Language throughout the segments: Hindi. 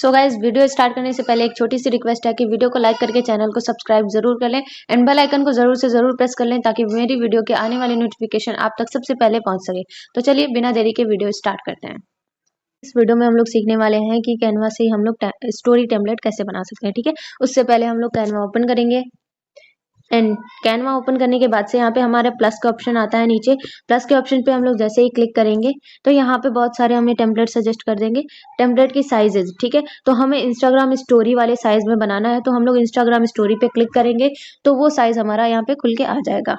सो गाइस, वीडियो स्टार्ट करने से पहले एक छोटी सी रिक्वेस्ट है कि वीडियो को लाइक करके चैनल को सब्सक्राइब जरूर कर लें एंड बेल आइकन को जरूर से जरूर प्रेस कर लें ताकि मेरी वीडियो के आने वाली नोटिफिकेशन आप तक सबसे पहले पहुंच सके। तो चलिए बिना देरी के वीडियो स्टार्ट करते हैं। इस वीडियो में हम लोग सीखने वाले हैं कि कैनवा से ही हम लोग स्टोरी टेम्पलेट कैसे बना सकते हैं। ठीक है, उससे पहले हम लोग कैनवा ओपन करेंगे एंड कैनवा ओपन करने के बाद से यहाँ पे हमारे प्लस का ऑप्शन आता है नीचे। प्लस के ऑप्शन पे हम लोग जैसे ही क्लिक करेंगे तो यहाँ पे बहुत सारे हमें टेम्पलेट सजेस्ट कर देंगे। टेम्पलेट की साइजेज, ठीक है, तो हमें इंस्टाग्राम स्टोरी वाले साइज में बनाना है तो हम लोग इंस्टाग्राम स्टोरी पे क्लिक करेंगे तो वो साइज हमारा यहाँ पे खुल के आ जाएगा।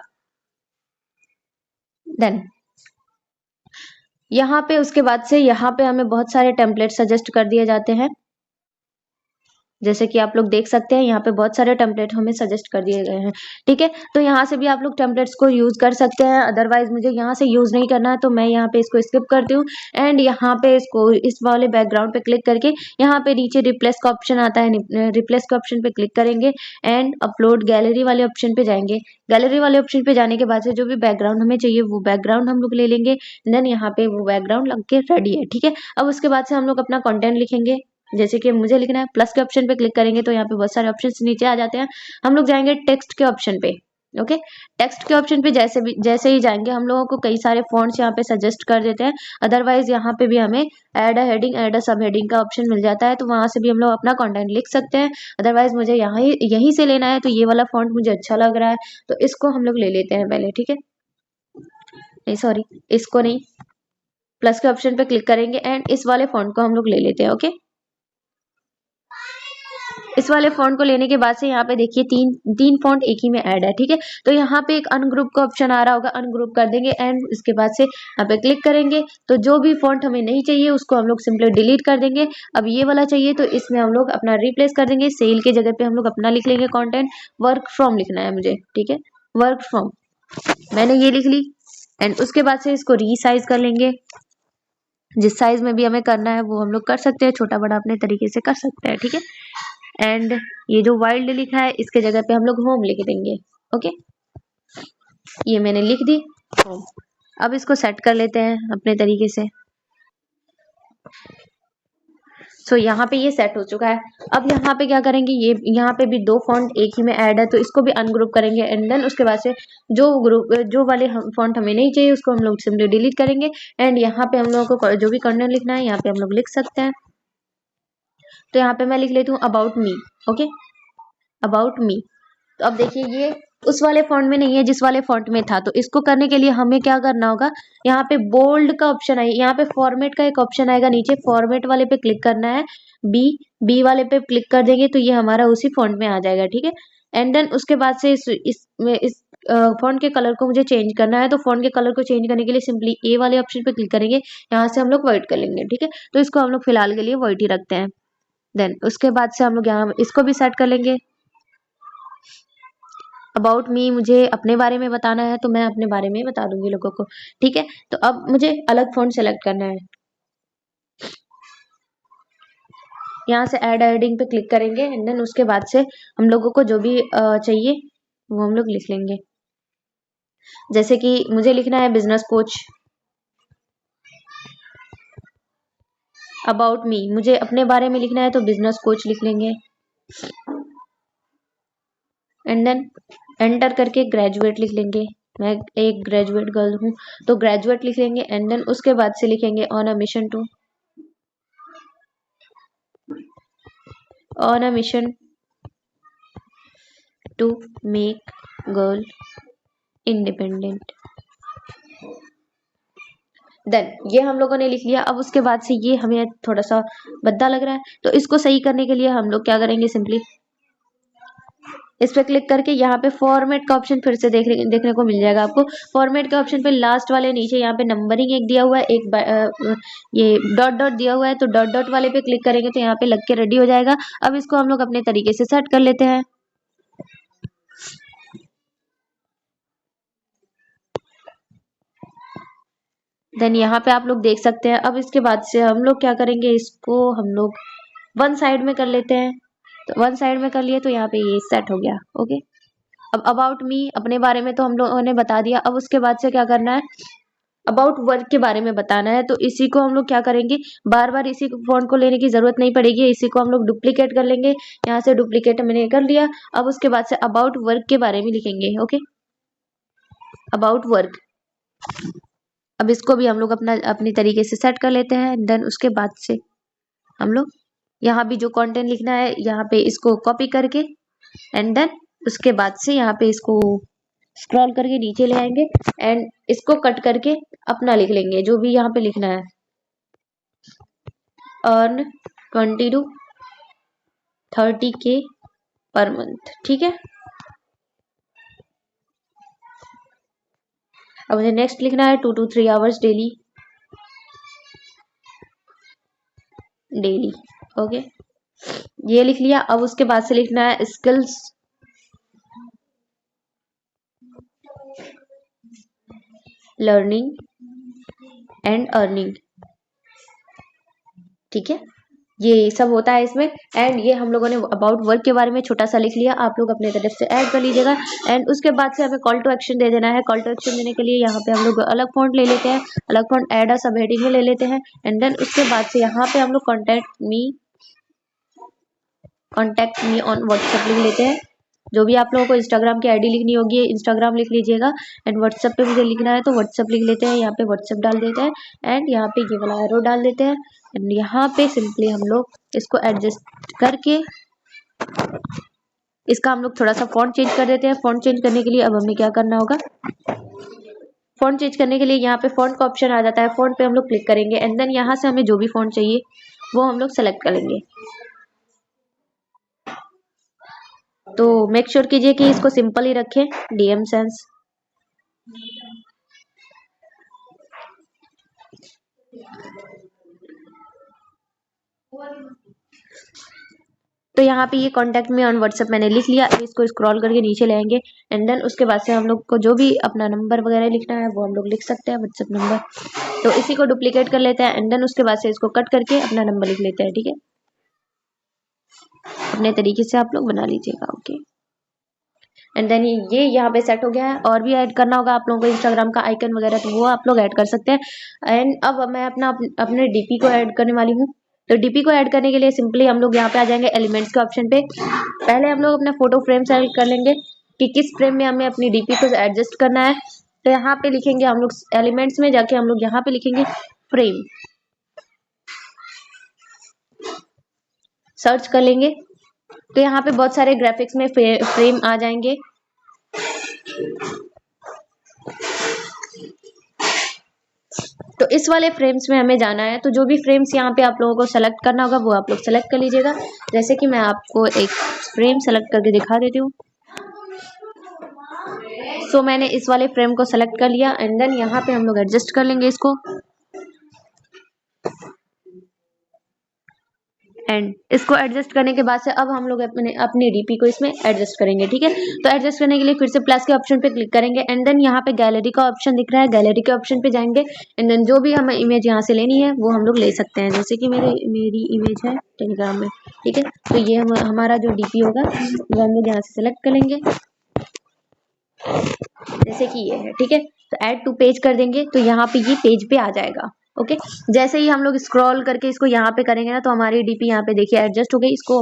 देन यहाँ पे उसके बाद से यहाँ पे हमें बहुत सारे टेम्पलेट सजेस्ट कर दिए जाते हैं। जैसे कि आप लोग देख सकते हैं यहाँ पे बहुत सारे टेम्पलेट हमें सजेस्ट कर दिए गए हैं। ठीक है, तो यहाँ से भी आप लोग टेम्पलेट्स को यूज कर सकते हैं। अदरवाइज मुझे यहाँ से यूज नहीं करना है तो मैं यहाँ पे इसको स्किप करती हूँ एंड यहाँ पे इसको इस वाले बैकग्राउंड पे क्लिक करके यहाँ पे नीचे रिप्लेस का ऑप्शन आता है। रिप्लेस का ऑप्शन पे क्लिक करेंगे एंड अपलोड गैलरी वाले ऑप्शन पे जाएंगे। गैलरी वाले ऑप्शन पे जाने के बाद से जो भी बैकग्राउंड हमें चाहिए वो बैकग्राउंड हम लोग ले लेंगे। देन यहाँ पे वो बैकग्राउंड लग के रेडी है। ठीक है, अब उसके बाद से हम लोग अपना कंटेंट लिखेंगे। जैसे कि मुझे लिखना है, प्लस के ऑप्शन पे क्लिक करेंगे तो यहाँ पे बहुत सारे ऑप्शंस नीचे आ जाते हैं। हम लोग जाएंगे टेक्स्ट के ऑप्शन पे। ओके, टेक्स्ट के ऑप्शन पे जैसे ही जाएंगे हम लोगों को कई सारे फॉन्ट्स यहाँ पे सजेस्ट कर देते हैं। अदरवाइज यहाँ पे भी हमें ऐड अ हेडिंग, ऐड अ सब हेडिंग का ऑप्शन मिल जाता है तो वहां से भी हम लोग अपना कंटेंट लिख सकते हैं। अदरवाइज मुझे यहीं से लेना है तो ये वाला फॉन्ट मुझे अच्छा लग रहा है तो इसको हम लोग ले लेते हैं पहले। ठीक है, नहीं सॉरी, इसको नहीं, प्लस के ऑप्शन पे क्लिक करेंगे एंड इस वाले फॉन्ट को हम लोग ले लेते हैं। ओके, इस वाले फॉन्ट को लेने के बाद से यहाँ पे देखिए तीन फॉन्ट एक ही में ऐड है। ठीक है, तो यहाँ पे एक अनग्रुप का ऑप्शन आ रहा होगा, अनग्रुप कर देंगे एंड इसके बाद से यहाँ पे क्लिक करेंगे तो जो भी फॉन्ट हमें नहीं चाहिए उसको हम लोग सिंपली डिलीट कर देंगे। अब ये वाला चाहिए तो इसमें हम लोग अपना रिप्लेस कर देंगे। सेल के जगह पे हम लोग अपना लिख लेंगे कंटेंट, वर्क फ्रॉम लिखना है मुझे। ठीक है, वर्क फ्रॉम मैंने ये लिख ली एंड उसके बाद से इसको रीसाइज कर लेंगे। जिस साइज में भी हमें करना है वो हम लोग कर सकते हैं, छोटा बड़ा अपने तरीके से कर सकते हैं। ठीक है, एंड ये जो वाइल्ड लिखा है इसके जगह पे हम लोग होम लिख देंगे। ओके, ये मैंने लिख दी होम। अब इसको सेट कर लेते हैं अपने तरीके से। सो यहाँ पे ये सेट हो चुका है। अब यहाँ पे क्या करेंगे, ये यहाँ पे भी दो फॉन्ट एक ही में ऐड है तो इसको भी अनग्रुप करेंगे एंड देन उसके बाद से जो वाले फॉन्ट हमें नहीं चाहिए उसको हम लोग सिंपली डिलीट करेंगे एंड यहाँ पे हम लोगों को जो भी कंटेंट लिखना है यहाँ पे हम लोग लिख सकते हैं। तो यहाँ पे मैं लिख लेती हूँ about me. Okay, about me. तो अब देखिए ये उस वाले फॉन्ट में नहीं है जिस वाले फॉन्ट में था, तो इसको करने के लिए हमें क्या करना होगा, यहाँ पे बोल्ड का ऑप्शन है, यहाँ पे फॉर्मेट का एक ऑप्शन आएगा नीचे, फॉर्मेट वाले पे क्लिक करना है। बी वाले पे क्लिक कर देंगे तो ये हमारा उसी फॉन्ट में आ जाएगा। ठीक है, एंड देन उसके बाद से इस फॉन्ट के कलर को मुझे चेंज करना है तो फॉन्ट के कलर को चेंज करने के लिए सिंपली ए वाले ऑप्शन पे क्लिक करेंगे। यहाँ से हम लोग व्हाइट कर लेंगे। ठीक है, तो इसको हम लोग फिलहाल के लिए व्हाइट ही रखते हैं। देन उसके बाद से हम लोग यहाँ इसको भी सेट कर लेंगे। अबाउट मी मुझे अपने बारे में बताना है तो मैं अपने बारे में बता दूंगी लोगों को। ठीक है, तो अब मुझे अलग फॉन्ट सेलेक्ट करना है। यहाँ से ऐड हेडिंग पे क्लिक करेंगे एंड देन उसके बाद से हम लोगों को जो भी चाहिए वो हम लोग लिख लेंगे। जैसे कि मुझे लिखना है बिजनेस कोच। अबाउट मी मुझे अपने बारे में लिखना है तो बिजनेस कोच लिख लेंगे एंड देन एंटर करके ग्रेजुएट लिख लेंगे। मैं एक ग्रेजुएट गर्ल हूँ तो ग्रेजुएट लिख लेंगे एंड देन उसके बाद से लिखेंगे on a mission to make girl independent. Then ये हम लोगों ने लिख लिया। अब उसके बाद से ये हमें थोड़ा सा भद्दा लग रहा है तो इसको सही करने के लिए हम लोग क्या करेंगे, सिंपली इस पे क्लिक करके यहाँ पे फॉर्मेट का ऑप्शन फिर से देखने को मिल जाएगा आपको। फॉर्मेट के ऑप्शन पे लास्ट वाले नीचे यहाँ पे नंबरिंग एक दिया हुआ है, एक ये डॉट डॉट दिया हुआ है तो डॉट डॉट वाले पे क्लिक करेंगे तो यहाँ पे लग के रेडी हो जाएगा। अब इसको हम लोग अपने तरीके से सेट कर लेते हैं। देन यहाँ पे आप लोग देख सकते हैं। अब इसके बाद से हम लोग क्या करेंगे, इसको हम लोग वन साइड में कर लेते हैं। तो वन साइड में कर लिए तो यहाँ पे ये सेट हो गया। ओके, अब अबाउट मी अपने बारे में तो हम लोगों ने बता दिया। अब उसके बाद से क्या करना है, अबाउट वर्क के बारे में बताना है, तो इसी को हम लोग क्या करेंगे, बार बार इसी फॉन्ट को लेने की जरूरत नहीं पड़ेगी, इसी को हम लोग डुप्लीकेट कर लेंगे। यहाँ से डुप्लीकेट मैंने कर लिया। अब उसके बाद से अबाउट वर्क के बारे में लिखेंगे। Okay, about work. अब इसको भी हम लोग अपनी तरीके से सेट कर लेते हैं। देन उसके बाद से हम लोग यहाँ भी जो कंटेंट लिखना है यहाँ पे इसको कॉपी करके एंड देन उसके बाद से यहाँ पे इसको स्क्रॉल करके नीचे ले आएंगे एंड इसको कट करके अपना लिख लेंगे जो भी यहाँ पे लिखना है। Earn 20 to 30K per month, ठीक है। अब मुझे नेक्स्ट लिखना है 2 to 3 आवर्स डेली। ओके, ये लिख लिया। अब उसके बाद से लिखना है स्किल्स लर्निंग एंड अर्निंग, ठीक है। ये सब होता है इसमें। एंड ये हम लोगों ने अबाउट वर्क के बारे में छोटा सा लिख लिया, आप लोग अपने तरफ से ऐड कर लीजिएगा। एंड उसके बाद से हमें कॉल टू एक्शन दे देना है। कॉल टू एक्शन देने के लिए यहाँ पे हम लोग अलग फॉन्ट ले लेते हैं, अलग फॉन्ट ऐड अ सब हेडिंग में ले लेते हैं। एंड देन उसके बाद से यहाँ पे हम लोग कॉन्टेक्ट मी ऑन व्हाट्सएप लिख लेते हैं। जो भी आप लोगों को इंस्टाग्राम की आईडी लिखनी होगी इंस्टाग्राम लिख लीजिएगा। एंड व्हाट्सएप पे मुझे लिखना है तो व्हाट्सएप लिख लेते हैं, यहाँ पे व्हाट्सएप डाल देते हैं एंड यहाँ पे ये वाला एरो डाल देते हैं। एंड यहाँ पे सिंपली हम लोग इसको एडजस्ट करके इसका हम लोग थोड़ा सा फॉन्ट चेंज कर देते हैं। फॉन्ट चेंज करने के लिए अब हमें क्या करना होगा, फॉन्ट चेंज करने के लिए यहाँ पे फॉन्ट का ऑप्शन आ जाता है, फॉन्ट पे हम लोग क्लिक करेंगे एंड देन यहाँ से हमें जो भी फॉन्ट चाहिए वो हम लोग सेलेक्ट करेंगे। तो मेक श्योर कीजिए कि इसको सिंपल ही रखें, DM सेंस। तो यहाँ पे ये कॉन्टेक्ट में ऑन व्हाट्सएप मैंने लिख लिया। अब इसको स्क्रॉल करके नीचे ले आएंगे एंड देन उसके बाद से हम लोग को जो भी अपना नंबर वगैरह लिखना है वो हम लोग लिख सकते हैं, व्हाट्सएप नंबर। तो इसी को डुप्लीकेट कर लेते हैं एंड देन उसके बाद से इसको कट करके अपना नंबर लिख लेते हैं, ठीक है। अपने तरीके से आप लोग बना लीजिएगा। ओके, एंड देन ये यहाँ पे सेट हो गया है। और भी ऐड करना होगा आप लोगों को इंस्टाग्राम का आइकन वगैरह, तो वो आप लोग ऐड कर सकते हैं। एंड अब मैं अपने DP को ऐड करने वाली हूँ। तो DP को ऐड करने के लिए सिंपली हम लोग यहाँ पे आ जाएंगे एलिमेंट्स के ऑप्शन पे। पहले हम लोग अपना फोटो फ्रेम सेलेक्ट कर लेंगे कि किस फ्रेम में हमें अपनी DP को एडजस्ट करना है। तो यहाँ पे लिखेंगे हम लोग एलिमेंट्स में जाके हम लोग यहाँ पे लिखेंगे फ्रेम, सर्च कर लेंगे तो यहाँ पे बहुत सारे ग्राफिक्स में फ्रेम आ जाएंगे। तो इस वाले फ्रेम्स में हमें जाना है। तो जो भी फ्रेम्स यहाँ पे आप लोगों को सेलेक्ट करना होगा वो आप लोग सेलेक्ट कर लीजिएगा। जैसे कि मैं आपको एक फ्रेम सेलेक्ट करके दिखा देती हूँ। सो मैंने इस वाले फ्रेम को सेलेक्ट कर लिया एंड देन यहाँ पे हम लोग एडजस्ट कर लेंगे इसको। एंड इसको एडजस्ट करने के बाद से अब हम लोग अपनी DP को इसमें एडजस्ट करेंगे, ठीक है। तो एडजस्ट करने के लिए फिर से प्लस के ऑप्शन पे क्लिक करेंगे एंड देन यहाँ पे गैलरी का ऑप्शन दिख रहा है, गैलरी के ऑप्शन पे जाएंगे एंड देन जो भी हमें इमेज यहाँ से लेनी है वो हम लोग ले सकते हैं। जैसे कि मेरी इमेज है टेलीग्राम में, ठीक है। तो ये हमारा जो DP होगा वो हम लोग यहाँ से सेलेक्ट करेंगे, जैसे कि ये है, ठीक है। तो ऐड टू पेज कर देंगे तो यहाँ पे ये पेज पे आ जाएगा। ओके, जैसे ही हम लोग स्क्रॉल करके इसको यहाँ पे करेंगे ना तो हमारी DP यहाँ पे देखिए एडजस्ट हो गई। इसको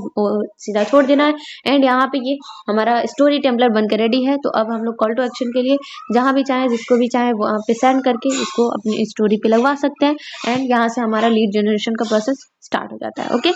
सीधा छोड़ देना है एंड यहाँ पे ये हमारा स्टोरी टेम्पलेट बनकर रेडी है। तो अब हम लोग कॉल टू एक्शन के लिए जहाँ भी चाहे जिसको भी चाहे वहाँ पे सेंड करके इसको अपनी स्टोरी पे लगवा सकते हैं एंड यहाँ से हमारा लीड जनरेशन का प्रोसेस स्टार्ट हो जाता है। ओके,